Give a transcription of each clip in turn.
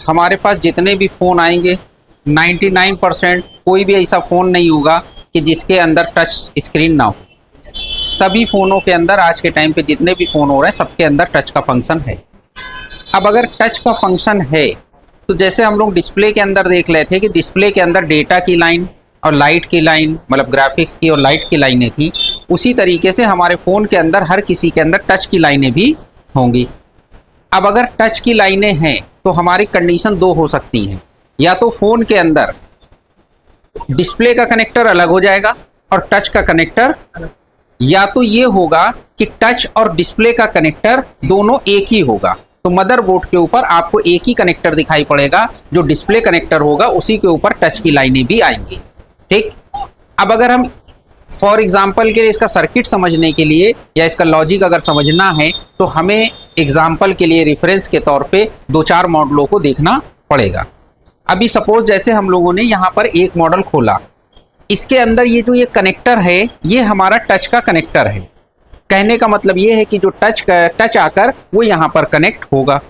हमारे पास जितने भी फ़ोन आएंगे 99% कोई भी ऐसा फ़ोन नहीं होगा कि जिसके अंदर टच स्क्रीन ना हो। सभी फ़ोनों के अंदर आज के टाइम पे जितने भी फ़ोन हो रहे हैं सबके अंदर टच का फंक्शन है। अब अगर टच का फंक्शन है तो जैसे हम लोग डिस्प्ले के अंदर देख रहे थे कि डिस्प्ले के अंदर डेटा की लाइन और लाइट की लाइन, मतलब ग्राफिक्स की और लाइट की लाइनें थी, उसी तरीके से हमारे फ़ोन के अंदर हर किसी के अंदर टच की लाइनें भी होंगी। अब अगर टच की लाइनें हैं तो हमारी कंडीशन दो हो सकती हैं, या तो फ़ोन के अंदर डिस्प्ले का कनेक्टर अलग हो जाएगा और टच का कनेक्टर, या तो ये होगा कि टच और डिस्प्ले का कनेक्टर दोनों एक ही होगा। तो मदरबोर्ड के ऊपर आपको एक ही कनेक्टर दिखाई पड़ेगा, जो डिस्प्ले कनेक्टर होगा उसी के ऊपर टच की लाइनें भी आएंगी। ठीक। अब अगर हम फॉर एग्जाम्पल के लिए इसका सर्किट समझने के लिए या इसका लॉजिक अगर समझना है तो हमें एग्जाम्पल के लिए रेफरेंस के तौर पे दो चार मॉडलों को देखना पड़ेगा। अभी सपोज जैसे हम लोगों ने यहाँ पर एक मॉडल खोला, इसके अंदर ये जो ये कनेक्टर है ये हमारा टच का कनेक्टर है। कहने का मतलब ये है कि जो टच आकर वो यहाँ पर कनेक्ट होगा।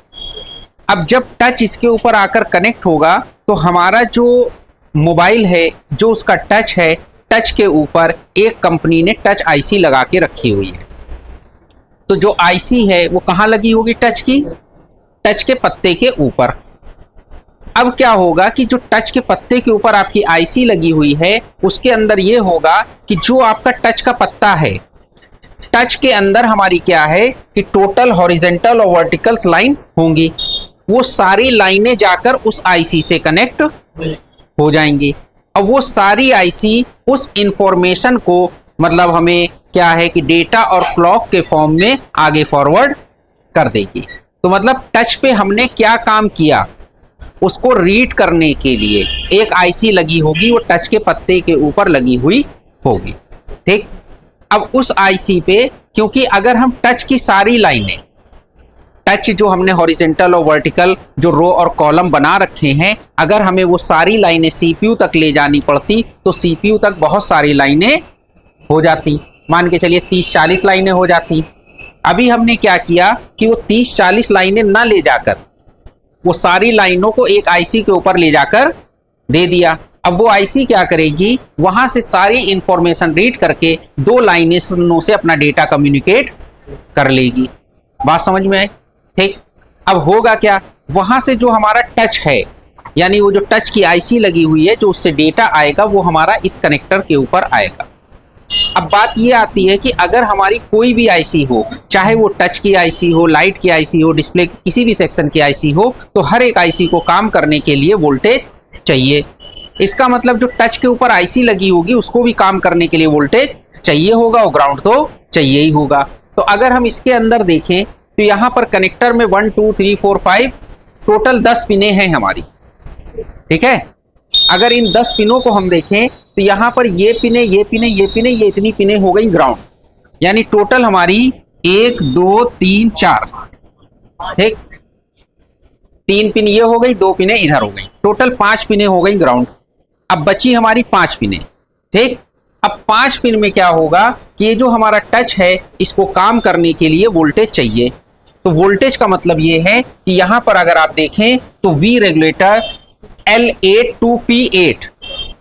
अब जब टच इसके ऊपर आकर कनेक्ट होगा तो हमारा जो मोबाइल है, जो उसका टच है, टच के ऊपर एक कंपनी ने टच आईसी लगा के रखी हुई है। तो जो आईसी है वो कहाँ लगी होगी? टच की, टच के पत्ते के ऊपर। अब क्या होगा कि जो टच के पत्ते के ऊपर आपकी आईसी लगी हुई है उसके अंदर ये होगा कि जो आपका टच का पत्ता है, टच के अंदर हमारी क्या है कि टोटल हॉरिजेंटल और वर्टिकल्स लाइन होंगी, वो सारी लाइनें जाकर उस आईसी से कनेक्ट हो जाएंगी। अब वो सारी आईसी उस इंफॉर्मेशन को, मतलब हमें क्या है कि डेटा और क्लॉक के फॉर्म में आगे फॉरवर्ड कर देगी। तो मतलब टच पे हमने क्या काम किया, उसको रीड करने के लिए एक आईसी लगी होगी, वो टच के पत्ते के ऊपर लगी हुई होगी। ठीक। अब उस आईसी पे, क्योंकि अगर हम टच की सारी लाइनें, टच जो हमने हॉरिजेंटल और वर्टिकल जो रो और कॉलम बना रखे हैं, अगर हमें वो सारी लाइनें सीपीयू तक ले जानी पड़ती तो सीपीयू तक बहुत सारी लाइनें हो जाती। मान के चलिए 30-40 लाइनें हो जाती। अभी हमने क्या किया कि वो 30-40 लाइनें ना ले जाकर वो सारी लाइनों को एक आईसी के ऊपर ले जाकर दे दिया। अब वो आईसी क्या करेगी, वहां से सारी इंफॉर्मेशन रीड करके दो लाइनों से अपना डेटा कम्युनिकेट कर लेगी। बात समझ में आए? ठीक। अब होगा क्या, वहां से जो हमारा टच है, यानी वो जो टच की आईसी लगी हुई है, जो उससे डेटा आएगा वो हमारा इस कनेक्टर के ऊपर आएगा। अब बात ये आती है कि अगर हमारी कोई भी आईसी हो, चाहे वो टच की आईसी हो, लाइट की आईसी हो, डिस्प्ले की किसी भी सेक्शन की आईसी हो, तो हर एक आईसी को काम करने के लिए वोल्टेज चाहिए। इसका मतलब जो टच के ऊपर आईसी लगी होगी उसको भी काम करने के लिए वोल्टेज चाहिए होगा और ग्राउंड तो चाहिए ही होगा। तो अगर हम इसके अंदर देखें तो यहाँ पर कनेक्टर में 1 2 3 4 5 टोटल 10 पिनें हैं हमारी। ठीक है। अगर इन 10 पिनों को हम देखें तो यहाँ पर ये पिने, ये पिने, ये पिने, ये इतनी पिनें हो गई ग्राउंड, यानी टोटल हमारी 1 2 3 4। ठीक। 3 पिन ये हो गई, 2 पिनें इधर हो गई, टोटल 5 पिनें हो गई ग्राउंड। अब बची हमारी 5 पिनें। ठीक। अब 5 पिन में क्या होगा कि ये जो हमारा टच है इसको काम करने के लिए वोल्टेज चाहिए। तो वोल्टेज का मतलब ये है कि यहां पर अगर आप देखें तो we regulator L8 to P8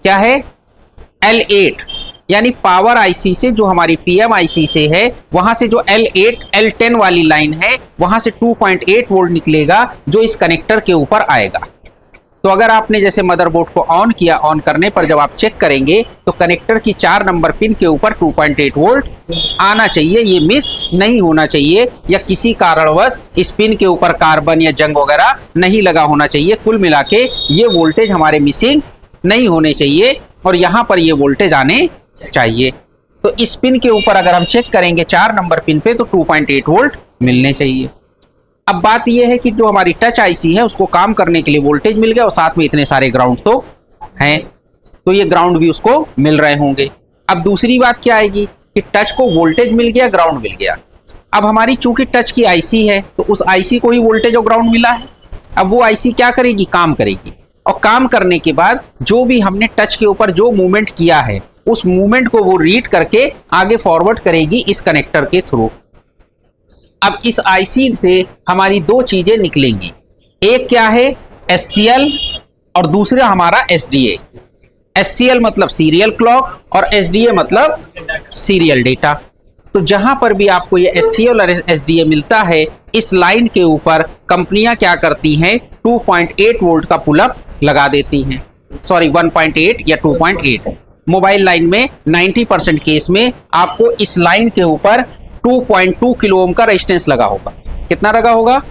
क्या है? L8 यानी पावर आईसी से, जो हमारी पीएम आईसी से है, वहां से जो L8 L10 वाली लाइन है वहां से 2.8 वोल्ट निकलेगा जो इस कनेक्टर के ऊपर आएगा। तो अगर आपने जैसे मदरबोर्ड को ऑन किया, ऑन करने पर जब आप चेक करेंगे तो कनेक्टर की 4 नंबर पिन के ऊपर 2.8 वोल्ट आना चाहिए, ये मिस नहीं होना चाहिए, या किसी कारणवश इस पिन के ऊपर कार्बन या जंग वगैरह नहीं लगा होना चाहिए। कुल मिला के ये वोल्टेज हमारे मिसिंग नहीं होने चाहिए और यहाँ पर ये वोल्टेज आने चाहिए। तो इस पिन के ऊपर अगर हम चेक करेंगे 4 नंबर पिन पे तो 2.8 वोल्ट मिलने चाहिए। अब बात यह है कि जो हमारी टच आईसी है उसको काम करने के लिए वोल्टेज मिल गया और साथ में इतने सारे ग्राउंड तो हैं, तो ये ग्राउंड भी उसको मिल रहे होंगे। अब दूसरी बात क्या आएगी कि टच को वोल्टेज मिल गया, ग्राउंड मिल गया। अब हमारी चूंकि टच की आईसी है तो उस आईसी को ही वोल्टेज और ग्राउंड मिला है। अब वो आईसी क्या करेगी? काम करेगी, और काम करने के बाद जो भी हमने टच के ऊपर जो मूवमेंट किया है उस मूवमेंट को वो रीड करके आगे फॉरवर्ड करेगी इस कनेक्टर के थ्रू। अब इस आईसी से हमारी दो चीजें निकलेंगी, एक क्या है SCL और दूसरा हमारा SDA। SCL मतलब सीरियल क्लॉक और SDA मतलब सीरियल डेटा। तो जहां पर भी आपको ये SCL और SDA मिलता है, इस लाइन के ऊपर कंपनियां क्या करती हैं, 2.8 वोल्ट का पुलअप लगा देती हैं। सॉरी 1.8 या 2.8। मोबाइल लाइन में 90% केस में आपको इस लाइन के ऊपर 2.2 किलो ओम का रेजिस्टेंस लगा होगा। कितना लगा होगा?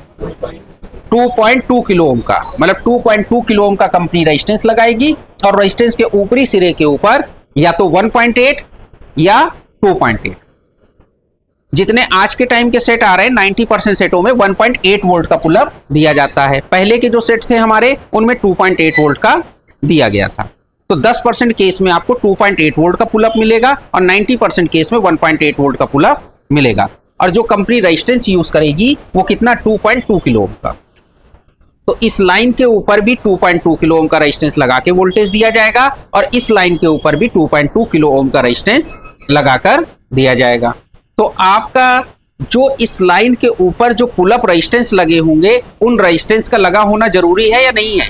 2.2 किलो ओम का, मतलब 2.2 किलो ओम का कंपनी रेजिस्टेंस लगाएगी और रेजिस्टेंस के ऊपरी सिरे के ऊपर या तो 1.8 या 2.8। जितने आज के टाइम के सेट आ रहे हैं 90% सेटों में 1.8 वोल्ट का पुलअप दिया जाता है। पहले के जो सेट थे हमारे उनमें 2.8 वोल्ट का दिया गया था। तो 10% केस में आपको 2.8 वोल्ट का पुलअप मिलेगा और 90% केस में 1.8 वोल्ट का पुलअप मिलेगा। और जो कंपनी रेजिस्टेंस यूज करेगी वो कितना, 2.2 किलो ओम का। तो इस लाइन के ऊपर भी 2.2 किलो ओम का रेजिस्टेंस लगा के वोल्टेज दिया जाएगा और इस लाइन के ऊपर भी 2.2 किलो ओम का रेजिस्टेंस लगाकर दिया जाएगा। तो आपका जो इस लाइन के ऊपर जो पुलअप रेजिस्टेंस लगे होंगे, उन रेजिस्टेंस का लगा होना जरूरी है या नहीं है?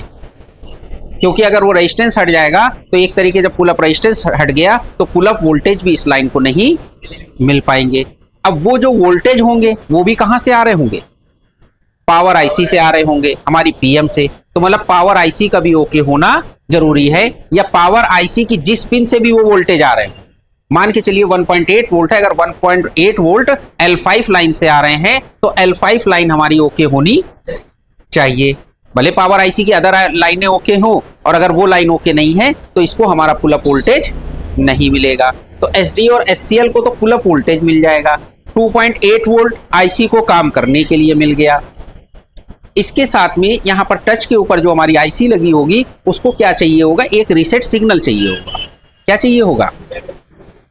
क्योंकि अगर वो रेजिस्टेंस हट जाएगा तो एक तरीके जब पुलअप रेजिस्टेंस हट गया तो पुलअप वोल्टेज भी इस लाइन को नहीं मिल पाएंगे। अब वो जो वोल्टेज होंगे वो भी कहां से आ रहे होंगे? पावर आईसी से आ रहे होंगे, हमारी पीएम से। तो मतलब पावर आईसी का भी ओके होना जरूरी है, या पावर आईसी की जिस पिन से भी वो वोल्टेज आ रहे हैं। मान के चलिए 1.8 वोल्ट है, अगर 1.8 वोल्ट L5 लाइन से आ रहे हैं तो L5 लाइन हमारी ओके होनी चाहिए। भले पावर आईसी की अदर लाइनें ओके हो, और अगर वो लाइन ओके नहीं है तो इसको हमारा पुलअप वोल्टेज नहीं मिलेगा। तो SD और SCL को तो पुलअप वोल्टेज मिल जाएगा, 2.8 वोल्ट आईसी को काम करने के लिए मिल गया। इसके साथ में यहाँ पर टच के ऊपर जो हमारी आईसी लगी होगी उसको क्या चाहिए होगा, एक रीसेट सिग्नल चाहिए होगा। क्या चाहिए होगा?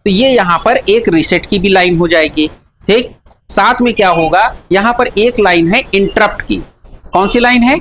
तो ये यहाँ पर एक रीसेट की भी लाइन हो जाएगी। ठीक, साथ में क्या होगा, यहाँ पर एक लाइन है इंटरप्ट की। कौन सी लाइन है?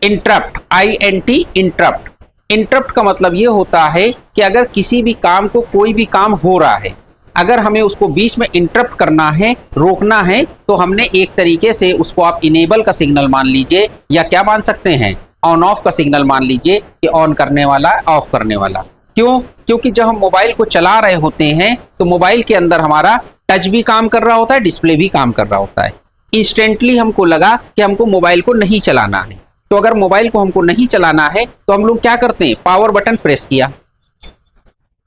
Interrupt, INT interrupt. इंटरप्ट का मतलब ये होता है कि अगर किसी भी काम को, कोई भी काम हो रहा है, अगर हमें उसको बीच में इंटरप्ट करना है, रोकना है, तो हमने एक तरीके से उसको आप इनेबल का सिग्नल मान लीजिए, या क्या मान सकते हैं, ऑन ऑफ का सिग्नल मान लीजिए कि ऑन करने वाला, ऑफ करने वाला। क्यों? क्योंकि जब हम मोबाइल को चला रहे होते हैं तो मोबाइल के अंदर हमारा टच भी काम कर रहा होता है, डिस्प्ले भी काम कर रहा होता है। इंस्टेंटली हमको लगा कि हमको मोबाइल को नहीं चलाना है, तो अगर मोबाइल को हमको नहीं चलाना है तो हम लोग क्या करते हैं, पावर बटन प्रेस किया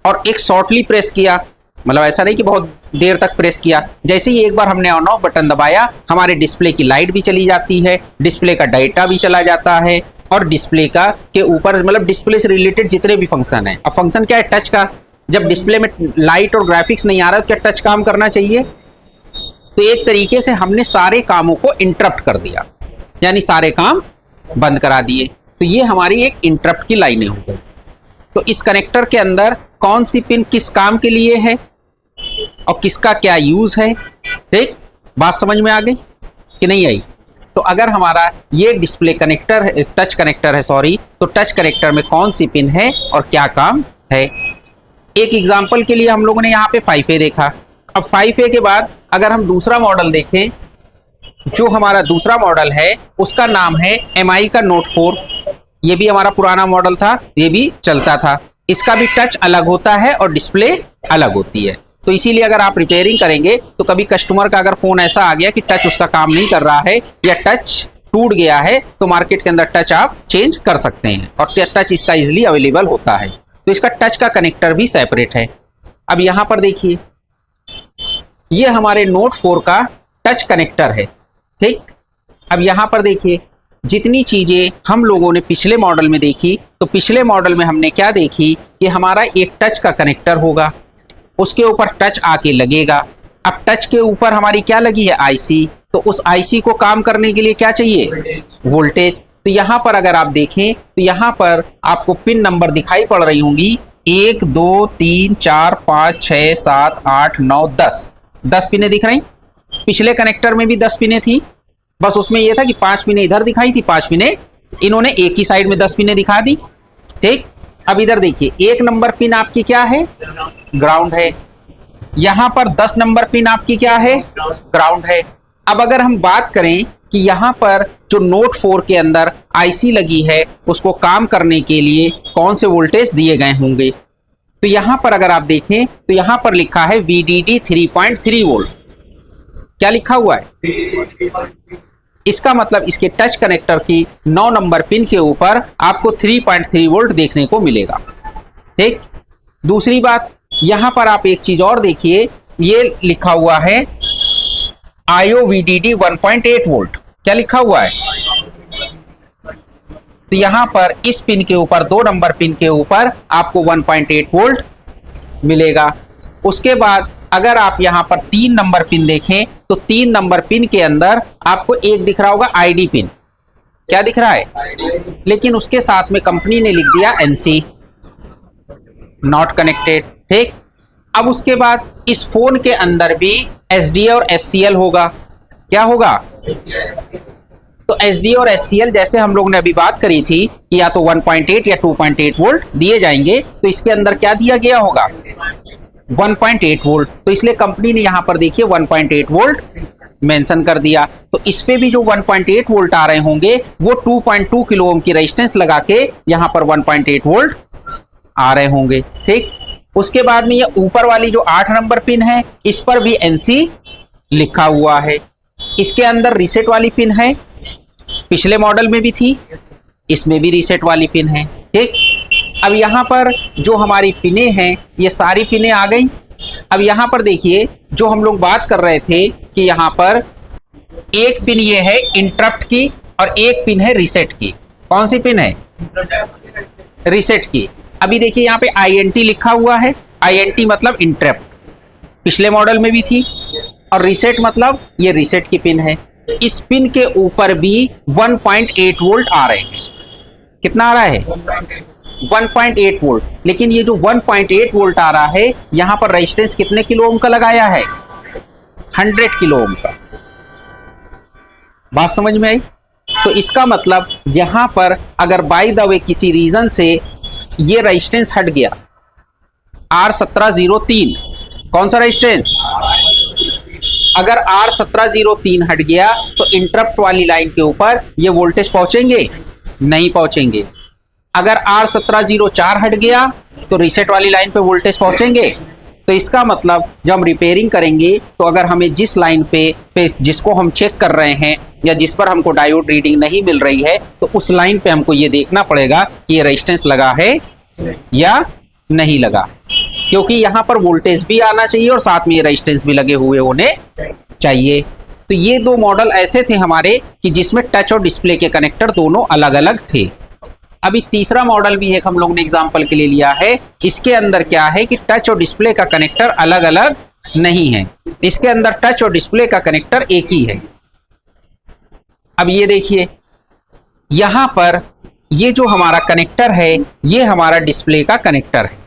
और एक शॉर्टली प्रेस किया, मतलब ऐसा नहीं कि बहुत देर तक प्रेस किया। जैसे ही एक बार हमने ऑन ऑफ बटन दबाया, हमारे डिस्प्ले की लाइट भी चली जाती है, डिस्प्ले का डाटा भी चला जाता है, और डिस्प्ले का के ऊपर, मतलब डिस्प्ले से रिलेटेड जितने भी फंक्शन है। अब फंक्शन क्या है? टच का। जब डिस्प्ले में लाइट और ग्राफिक्स नहीं आ रहा है तो क्या टच काम करना चाहिए? तो एक तरीके से हमने सारे कामों को इंटरप्ट कर दिया, यानी सारे काम बंद करा दिए। तो ये हमारी एक इंटरप्ट की लाइनें हो गई। तो इस कनेक्टर के अंदर कौन सी पिन किस काम के लिए है और किसका क्या यूज है, ठीक, बात समझ में आ गई कि नहीं आई? तो अगर हमारा ये डिस्प्ले कनेक्टर है, टच कनेक्टर है सॉरी, तो टच कनेक्टर में कौन सी पिन है और क्या काम है। एक एग्जांपल के लिए हम लोगों ने यहाँ पे 5A देखा। अब 5A के बाद अगर हम दूसरा मॉडल देखें, जो हमारा दूसरा मॉडल है उसका नाम है MI का Note 4। ये भी हमारा पुराना मॉडल था, ये भी चलता था। इसका भी टच अलग होता है और डिस्प्ले अलग होती है। तो इसीलिए अगर आप रिपेयरिंग करेंगे तो कभी कस्टमर का अगर फोन ऐसा आ गया कि टच उसका काम नहीं कर रहा है या टच टूट गया है, तो मार्केट के अंदर टच आप चेंज कर सकते हैं और टच इसका इजीली अवेलेबल होता है। तो इसका टच का कनेक्टर भी सेपरेट है। अब यहाँ पर देखिए, ये हमारे Note 4 का टच कनेक्टर है, ठीक। अब यहाँ पर देखिए, जितनी चीजें हम लोगों ने पिछले मॉडल में देखी, तो पिछले मॉडल में हमने क्या देखी कि हमारा एक टच का कनेक्टर होगा, उसके ऊपर टच आके लगेगा। अब टच के ऊपर हमारी क्या लगी है, आईसी, तो उस आईसी को काम करने के लिए क्या चाहिए, वोल्टेज। तो यहाँ पर अगर आप देखें तो यहाँ पर आपको पिन नंबर दिखाई पड़ रही होंगी, 1 2 3 4 5 6 7 8 9 10 पिनें दिख रही। पिछले कनेक्टर में भी 10 पिनें थी, बस उसमें यह था कि 5 पिनें इधर दिखाई थी, 5 पिनें इन्होंने एक ही साइड में 10 पिनें दिखा दी, ठीक। अब इधर देखिए, 1 नंबर पिन आपकी क्या है, ग्राउंड है। यहां पर 10 नंबर पिन आपकी क्या है, ग्राउंड है। अब अगर हम बात करें कि यहां पर जो Note 4 के अंदर आईसी लगी है उसको काम करने के लिए कौन से वोल्टेज दिए गए होंगे। तो यहां पर अगर आप देखें तो यहां पर लिखा है VDD 3.3 वोल्ट। क्या लिखा हुआ है? इसका मतलब इसके टच कनेक्टर की 9 नंबर पिन के ऊपर आपको 3.3 वोल्ट देखने को मिलेगा। ठीक। दूसरी बात, यहां पर आप एक चीज और देखिए, ये लिखा हुआ है IO VDD 1.8 वोल्ट। क्या लिखा हुआ है? तो यहां पर इस पिन के ऊपर 2 नंबर पिन के ऊपर आपको 1.8 वोल्ट मिलेगा। उसके बाद अगर आप यहां पर 3 नंबर पिन देखें तो 3 नंबर पिन के अंदर आपको एक दिख रहा होगा ID पिन। क्या दिख रहा है? लेकिन उसके साथ में कंपनी ने लिख दिया NC, नॉट कनेक्टेड। ठीक। अब उसके बाद इस फोन के अंदर भी SDA और SCL होगा। क्या होगा? तो SDA और SCL जैसे हम लोग ने अभी बात करी थी कि या तो 1.8 या 2.8 वोल्ट दिए जाएंगे, तो इसके अंदर क्या दिया गया होगा? 1.8 वोल्ट। तो इसलिए कंपनी ने यहां पर देखिए 1.8 वोल्ट मेंशन कर दिया। तो इस पे भी जो 1.8 वोल्ट आ रहे होंगे वो 2.2 किलो ओम की रेजिस्टेंस लगा के यहां पर 1.8 वोल्ट आ रहे होंगे। ठीक। उसके बाद में ये ऊपर वाली जो 8 नंबर पिन है इस पर भी NC लिखा हुआ है। इसके अंदर रीसेट वाली पिन है, पिछले मॉडल में भी थी, इसमें भी रीसेट वाली पिन है। ठीक। अब यहां पर जो हमारी पिने हैं ये सारी पिने आ गई। अब यहां पर देखिए जो हम लोग बात कर रहे थे कि यहां पर एक पिन ये है इंटरप्ट की और एक पिन है रीसेट की। कौन सी पिन है? रीसेट की। अभी देखिए यहां पे INT लिखा हुआ है। INT मतलब इंटरप्ट, पिछले मॉडल में भी थी। और रीसेट मतलब ये रीसेट की पिन है। इस पिन के ऊपर भी 1.8 वोल्ट आ रहे हैं। कितना आ रहा है? 1.8 वोल्ट। लेकिन ये जो 1.8 वोल्ट आ रहा है यहां पर रेजिस्टेंस कितने किलो ओम का लगाया है? 100 किलो ओम का। बात समझ में आई? तो इसका मतलब यहां पर अगर बाय द वे किसी रीजन से ये रेजिस्टेंस हट गया, R1703, कौन सा रेजिस्टेंस? अगर R1703 हट गया तो इंटरप्ट वाली लाइन के ऊपर ये वोल्टेज पहुंचेंगे? नहीं पहुंचेंगे। अगर R1704 हट गया तो रीसेट वाली लाइन पे वोल्टेज पहुंचेंगे। तो इसका मतलब जब हम रिपेयरिंग करेंगे तो अगर हमें जिस लाइन पे जिसको हम चेक कर रहे हैं या जिस पर हमको डायोड रीडिंग नहीं मिल रही है तो उस लाइन पे हमको ये देखना पड़ेगा कि ये रेजिस्टेंस लगा है या नहीं लगा, क्योंकि यहां पर वोल्टेज भी आना चाहिए और साथ में ये रेजिस्टेंस भी लगे हुए होने चाहिए। तो ये 2 मॉडल ऐसे थे हमारे कि जिसमें टच और डिस्प्ले के कनेक्टर दोनों अलग अलग थे। अभी तीसरा मॉडल भी एक हम लोग ने एग्जांपल के लिए लिया है। इसके अंदर क्या है कि टच और डिस्प्ले का कनेक्टर अलग अलग नहीं है, इसके अंदर टच और डिस्प्ले का कनेक्टर एक ही है। अब ये देखिए यहां पर ये जो हमारा कनेक्टर है ये हमारा डिस्प्ले का कनेक्टर है।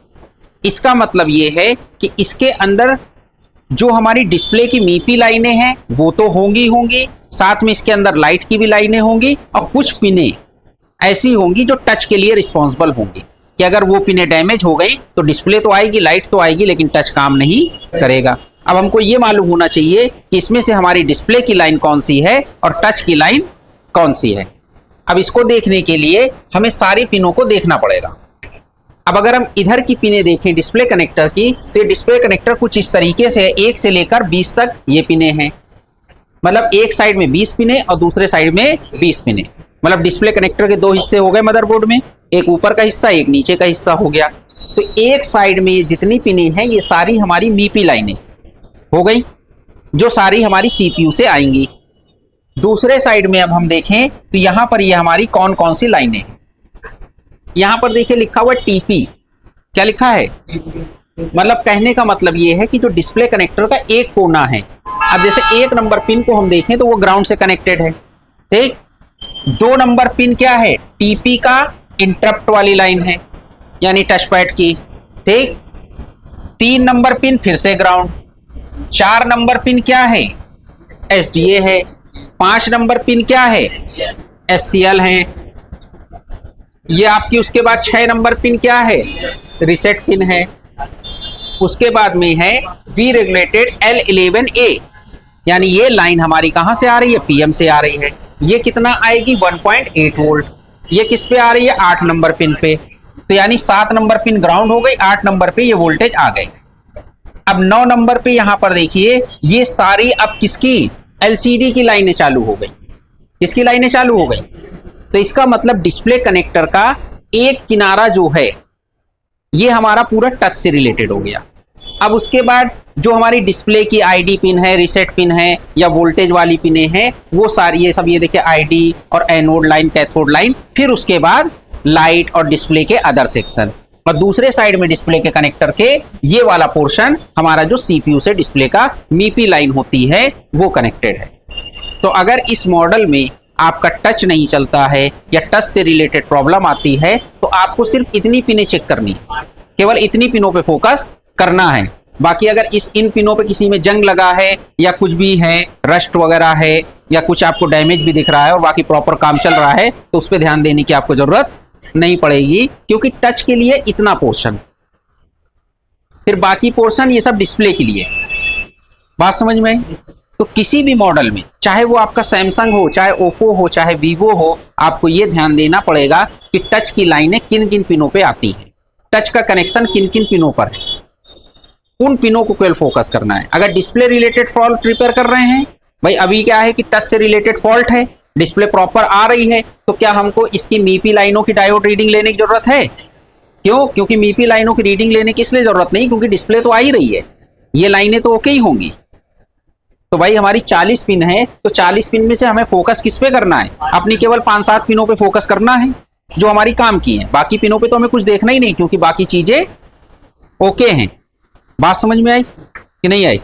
इसका मतलब ये है कि इसके अंदर जो हमारी डिस्प्ले की मीपी लाइनें हैं वो तो होंगी, साथ में इसके अंदर लाइट की भी लाइनें होंगी और कुछ पिने ऐसी होंगी जो टच के लिए रिस्पॉन्सिबल होंगी कि अगर वो पिने डैमेज हो गई तो डिस्प्ले तो आएगी, लाइट तो आएगी, लेकिन टच काम नहीं करेगा। अब हमको ये मालूम होना चाहिए कि इसमें से हमारी डिस्प्ले की लाइन कौन सी है और टच की लाइन कौन सी है। अब इसको देखने के लिए हमें सारी पिनों को देखना पड़ेगा। अब अगर हम इधर की पिने देखें डिस्प्ले कनेक्टर की, तो ये डिस्प्ले कनेक्टर कुछ इस तरीके से है, 1 से लेकर 20 तक ये पिने हैं। मतलब एक साइड में 20 पिने और दूसरे साइड में 20 पिने। मतलब डिस्प्ले कनेक्टर के 2 हिस्से हो गए मदरबोर्ड में, एक ऊपर का हिस्सा एक नीचे का हिस्सा हो गया। तो एक साइड में ये जितनी पिने हैं ये सारी हमारी मीपी लाइनें हो गई जो सारी हमारी CPU से आएंगी। दूसरे साइड में अब हम देखें तो यहां पर ये हमारी कौन कौन सी लाइनें हैं। यहां पर देखिए लिखा हुआ TP। क्या लिखा है? मतलब कहने का मतलब ये है कि जो डिस्प्ले कनेक्टर का एक कोना है, अब जैसे 1 नंबर पिन को हम देखें तो वो ग्राउंड से कनेक्टेड है। ठीक। 2 नंबर पिन क्या है? TP का इंटरप्ट वाली लाइन है यानी टच पैड की। ठीक। 3 नंबर पिन फिर से ग्राउंड। 4 नंबर पिन क्या है? SDA है। 5 नंबर पिन क्या है? SCL है। ये आपकी उसके बाद 6 नंबर पिन क्या है? रीसेट पिन है। उसके बाद में है V रेगुलेटेड L11A, यानी ये लाइन हमारी कहां से आ रही है? PM से आ रही है। ये कितना आएगी? 1.8 वोल्ट। ये किस पे आ रही है, 8 नंबर पिन पे। तो यानी 7 नंबर पिन ग्राउंड हो गई, 8 नंबर पे ये वोल्टेज आ गए। अब 9 नंबर पे यहां पर देखिए ये सारी अब किसकी, एलसीडी की लाइनें चालू हो गई। किसकी लाइनें चालू हो गई, तो इसका मतलब डिस्प्ले कनेक्टर का एक किनारा जो है ये हमारा पूरा टच से रिलेटेड हो गया। अब उसके बाद जो हमारी डिस्प्ले की आईडी पिन है, रीसेट पिन है या वोल्टेज वाली पिनें हैं, वो सारी ये सब ये देखिए आईडी और एनोड लाइन, कैथोड लाइन, फिर उसके बाद लाइट और डिस्प्ले के अदर सेक्शन, और दूसरे साइड में डिस्प्ले के कनेक्टर के ये वाला पोर्शन हमारा जो सीपीयू से डिस्प्ले का मीपी लाइन होती है वो कनेक्टेड है। तो अगर इस मॉडल में आपका टच नहीं चलता है या टच से रिलेटेड प्रॉब्लम आती है तो आपको सिर्फ इतनी पिनें चेक करनी है, केवल इतनी पिनों पे फोकस करना है। बाकी अगर इन पिनों पे किसी में जंग लगा है या कुछ भी है, रस्ट वगैरह है या कुछ आपको डैमेज भी दिख रहा है और बाकी प्रॉपर काम चल रहा है, तो उस पर ध्यान देने की आपको जरूरत नहीं पड़ेगी, क्योंकि टच के लिए इतना पोर्शन, फिर बाकी पोर्शन ये सब डिस्प्ले के लिए। बात समझ में आई? तो किसी भी मॉडल में, चाहे वो आपका सैमसंग हो, चाहे ओप्पो हो, चाहे वीवो हो, आपको ये ध्यान देना पड़ेगा कि टच की लाइनें किन किन पिनों पे आती हैं, टच का कनेक्शन किन किन पिनों पर है, उन पिनों को केवल फोकस करना है। अगर डिस्प्ले रिलेटेड फॉल्ट रिपेयर कर रहे हैं, भाई अभी क्या है कि टच से रिलेटेड फॉल्ट है, डिस्प्ले प्रॉपर आ रही है, तो क्या हमको इसकी मीपी लाइनों की डायोड रीडिंग लेने की जरूरत है? क्यों? क्योंकि मीपी लाइनों की रीडिंग लेने की इसलिए जरूरत नहीं क्योंकि डिस्प्ले तो आ ही रही है, ये लाइनें तो ओके ही होंगी। तो भाई हमारी 40 पिन है, तो 40 पिन में से हमें फोकस किस पे करना है? अपनी केवल 5-7 पिनों पे फोकस करना है जो हमारी काम की है। बाकी पिनों पे तो हमें कुछ देखना ही नहीं, क्योंकि बाकी चीजें ओके हैं। बात समझ में आई कि नहीं आई?